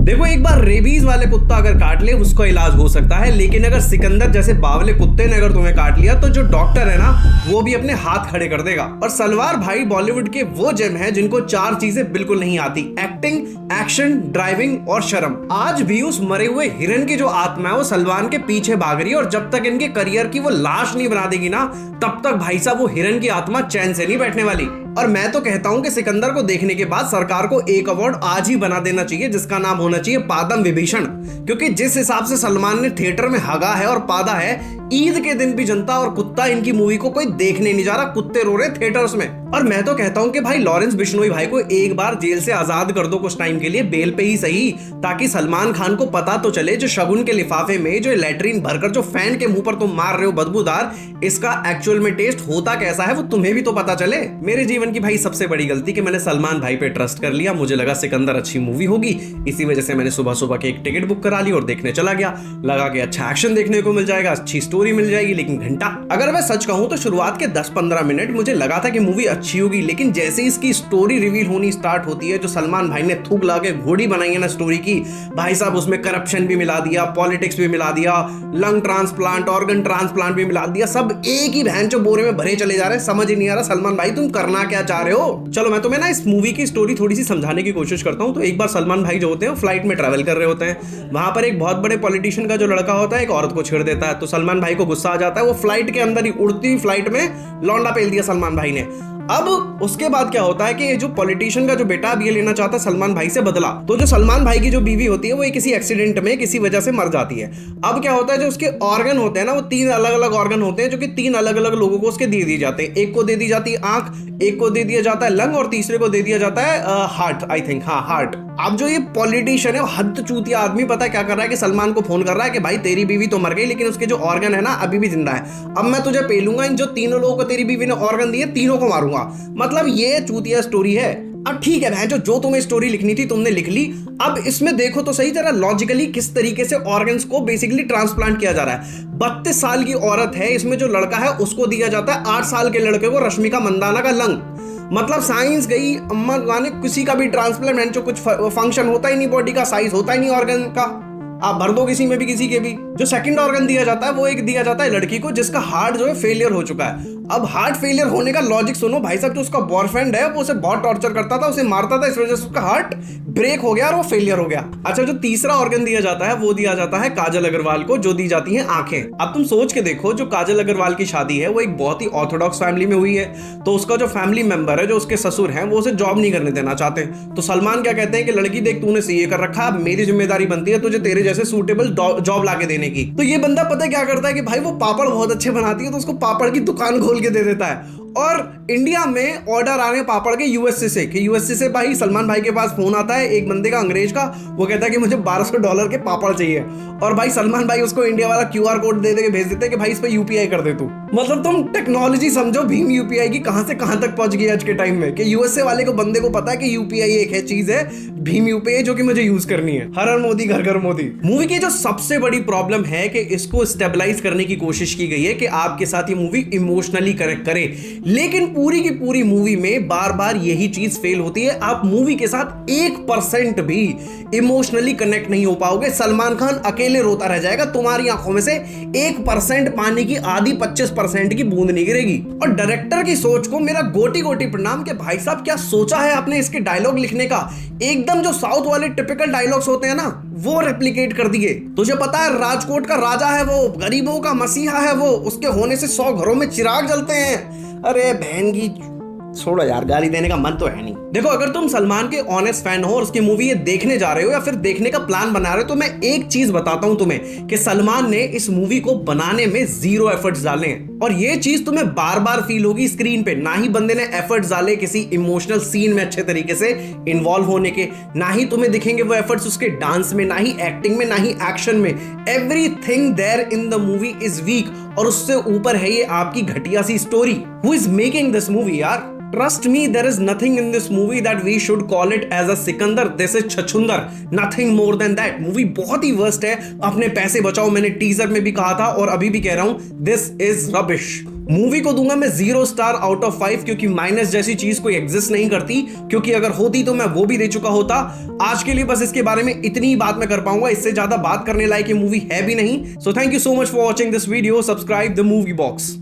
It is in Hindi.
देखो, एक बार रेबीज वाले कुत्ता अगर काट ले उसका इलाज हो सकता है, लेकिन अगर सिकंदर जैसे बावले कुत्ते ने अगर तुम्हें काट लिया तो जो डॉक्टर है ना वो भी अपने हाथ खड़े कर देगा। और सलवार भाई बॉलीवुड के वो जेम है जिनको 4 चीजें बिल्कुल नहीं आती: एक्टिंग, एक्शन, ड्राइविंग और शर्म। आज भी उस मरे हुए हिरन की जो आत्मा है वो सलमान के पीछे भाग रही है, और जब तक इनके करियर की वो लाश नहीं बना देगी ना तब तक भाई साहब वो हिरन की आत्मा चैन से नहीं बैठने वाली। और मैं तो कहता हूं कि सिकंदर को देखने के बाद सरकार को एक अवार्ड आज ही बना देना चाहिए जिसका नाम होना चाहिए पादम विभीषण, क्योंकि जिस हिसाब से सलमान ने थिएटर में हगा है और पादा है, ईद के दिन भी जनता और कुत्ता इनकी मूवी को कोई देखने नहीं जा रहा, कुत्ते रो रहे थिएटर्स में। और मैं तो कहता हूं कि भाई लॉरेंस बिश्नोई भाई को एक बार जेल से आजाद कर दो कुछ टाइम के लिए, बेल पे ही सही, ताकि सलमान खान को पता तो चले जो शगुन के लिफाफे में जो लैट्रिन भरकर जो फैन के मुंह पर तुम मार रहे हो बदबूदार, इसका एक्चुअल में टेस्ट होता कैसा है वो तुम्हें भी तो पता चले। मेरे जीवन की भाई सबसे बड़ी गलती कि मैंने सलमान भाई पे ट्रस्ट कर लिया, मुझे लगा सिकंदर अच्छी मूवी होगी, इसी वजह से मैंने सुबह सुबह के एक टिकट बुक करा ली और देखने चला गया। लगा कि अच्छा एक्शन देखने को मिल जाएगा, अच्छी स्टोरी मिल जाएगी, लेकिन घंटा, अगर मैं सच कहूं तो शुरुआत के 10-15 मिनट मुझे लगा था कि मूवी अच्छी होगी, लेकिन जैसे इसकी स्टोरी रिवील होनी स्टार्ट होती है, जो सलमान भाई ने थूक ला के घोड़ी बनाई है ना स्टोरी की, भाई साहब उसमें करप्शन भी मिला दिया, पॉलिटिक्स भी मिला दिया, लंग ट्रांसप्लांट, ऑर्गन ट्रांसप्लांट भी मिला दिया, सब एक ही भैंचो बोरे में भरे चले जा रहे हैं। समझ ही नहीं आ रहा सलमान भाई तुम करना क्या चाह रहे हो। चलो मैं तुम्हें ना इस मूवी की स्टोरी थोड़ी सी समझाने की कोशिश करता हूं। तो एक बार सलमान भाई जो होते हैं फ्लाइट में ट्रैवल कर रहे होते हैं, वहां पर एक बहुत बड़े पॉलिटिशियन का जो लड़का होता है एक औरत को छेड़ देता है, तो सलमान भाई को गुस्सा आ जाता है, वो फ्लाइट के अंदर ही उड़ती हुई फ्लाइट में लौंडा पेल दिया सलमान भाई ने। अब उसके बाद क्या होता है कि जो पॉलिटिशियन का जो बेटा अब ये लेना चाहता है सलमान भाई से बदला, तो जो सलमान भाई की जो बीवी होती है वो किसी एक्सीडेंट में किसी वजह से मर जाती है। अब क्या होता है, जो उसके ऑर्गन होते हैं ना वो 3 अलग अलग ऑर्गन होते हैं जो कि 3 अलग अलग लोगों को उसके दे दिए जाते हैं। एक को दे दी जाती है आंख, एक को दे दिया जाता है लंग, और तीसरे को दे दिया जाता है हार्ट, आई थिंक, हाँ हार्ट। अब जो ये पॉलिटिशियन है वो हद चूतिया आदमी पता है क्या कर रहा है कि सलमान को फोन कर रहा है कि भाई तेरी बीवी तो मर गई लेकिन उसके जो ऑर्गन है ना अभी भी जिंदा है, अब मैं तुझे पेलूंगा, इन जो 3 लोगों को तेरी बीवी ने ऑर्गन दिए तीनों को मारूंगा। मतलब ये चूतिया स्टोरी है। अब ठीक है भैंचो, जो तुम्हें स्टोरी लिखनी थी तुमने लिख ली, अब इसमें देखो तो सही जरा लॉजिकली किस तरीके से ऑर्गन्स को बेसिकली ट्रांसप्लांट किया जा रहा है। 32 साल की औरत है, इसमें जो लड़का है उसको दिया जाता है 8 साल के लड़के को रश्मिका मंदाना का लंग। मतलब साइंस गई अम्मा गाने, किसी का भी ट्रांसप्लांट जो कुछ फंक्शन होता ही नहीं, बॉडी का साइज होता ही नहीं ऑर्गन का, आप भर दो किसी में भी किसी के भी। जो सेकंड ऑर्गन दिया जाता है वो एक दिया जाता है लड़की को जिसका हार्ट जो है फेलियर हो चुका है। अब हार्ट फेलियर होने का लॉजिक सुनो भाई साहब, जो उसका बॉयफ्रेंड है वो उसे बहुत टॉर्चर करता था, उसे मारता था, इस वजह से उसका हार्ट ब्रेक हो गया और वो फेलियर हो गया। अच्छा, जो तीसरा ऑर्गन दिया जाता है वो दिया जाता है काजल अग्रवाल को, जो दी जाती है आंखें। अब तुम सोच के देखो, जो काजल अग्रवाल की शादी है वो एक बहुत ही ऑर्थोडॉक्स फैमिली में हुई है, तो उसका जो फैमिली मेंबर है जो उसके ससुर हैं वो उसे जॉब नहीं करने देना चाहते। तो सलमान क्या कहते हैं कि लड़की देख तूने सीए कर रखा, अब मेरी जिम्मेदारी बनती है तुझे तेरे जैसे सूटेबल जॉब लाके देने की। तो ये बंदा पता है क्या करता है कि भाई वो पापड़ बहुत अच्छे बनाती है तो उसको पापड़ की दुकान खोल के दे देता है। और इंडिया में ऑर्डर आ रहे हैं पापड़ के यूएसए से, कि यूएसए से भाई सलमान भाई के पास फोन आता है एक बंदे का अंग्रेज का, वो कहता है कि मुझे $1200 के पापड़ चाहिए, और भाई सलमान भाई उसको इंडिया वाला क्यूआर कोड दे के भेज देते हैं कि भाई इस पे यूपीआई कर दे तू। मतलब तुम टेक्नोलॉजी समझो भीम यूपीआई की कहां से कहां तक पहुंच गई आज के टाइम में, कि यूएसए वाले को बंदे को पता है कि यूपीआई एक है चीज है, भीम यूपीआई जो कि मुझे यूज करनी है। हर हर मोदी घर घर मोदी। मूवी की जो सबसे बड़ी प्रॉब्लम है कि इसको स्टेबलाइज करने की कोशिश की गई है कि आपके साथ ये मूवी इमोशनली कनेक्ट करे, लेकिन पूरी की पूरी मूवी में बार बार यही चीज फेल होती है। आप मूवी के साथ 1% भी इमोशनली कनेक्ट नहीं हो पाओगे। सलमान खान अकेले रोता रह जाएगा, तुम्हारी आंखों में से 1% पानी की आधी 25% की बूंद नहीं गिरेगी। और डायरेक्टर की सोच को मेरा गोटी गोटी प्रणाम कि भाई साहब क्या सोचा है आपने इसके डायलॉग लिखने का। एकदम जो साउथ वाले टिपिकल डायलॉग्स होते हैं ना वो रेप्लिकेट कर दिए। तुझे पता है राजकोट का राजा है वो, गरीबों का मसीहा है वो, उसके होने से 100 घरों में चिराग जलते हैं। अरे बहन की छोड़ो यार, गाली देने का मन तो है नहीं। देखो, अगर तुम सलमान के ऑनेस्ट फैन हो और उसकी मूवी ये देखने जा रहे हो या फिर देखने का प्लान बना रहे हो, तो मैं एक चीज बताता हूं तुम्हें कि सलमान ने इस मूवी को बनाने में 0 एफर्ट्स डाले हैं, और ये चीज तुम्हें बार बार फील होगी स्क्रीन पे। ना ही बंदे ने एफर्ट्स डाले किसी इमोशनल सीन में अच्छे तरीके से इन्वॉल्व होने के, ना ही तुम्हें दिखेंगे वो एफर्ट्स उसके डांस में, ना ही एक्टिंग में, ना ही एक्शन में। Everything there in the movie is weak, और उससे ऊपर है ये आपकी घटिया सी story. Who is making this movie यार? Trust me, there is nothing in this movie that we should call it as a Sikandar, this is छछुंदर, nothing more than that. Movie बहुत ही वर्स्ट है, अपने पैसे बचाओ, मैंने टीजर में भी कहा था और अभी भी कह रहा हूं, दिस इज रबिश। मूवी को दूंगा मैं 0 स्टार आउट ऑफ 5 क्योंकि माइनस जैसी चीज कोई एग्जिस्ट नहीं करती, क्योंकि अगर होती तो मैं वो भी दे चुका होता। आज के लिए बस इसके बारे में इतनी ही बात मैं कर पाऊंगा, इससे ज्यादा बात करने लायक ये मूवी है भी नहीं। So thank you so much for watching this video, subscribe the movie box.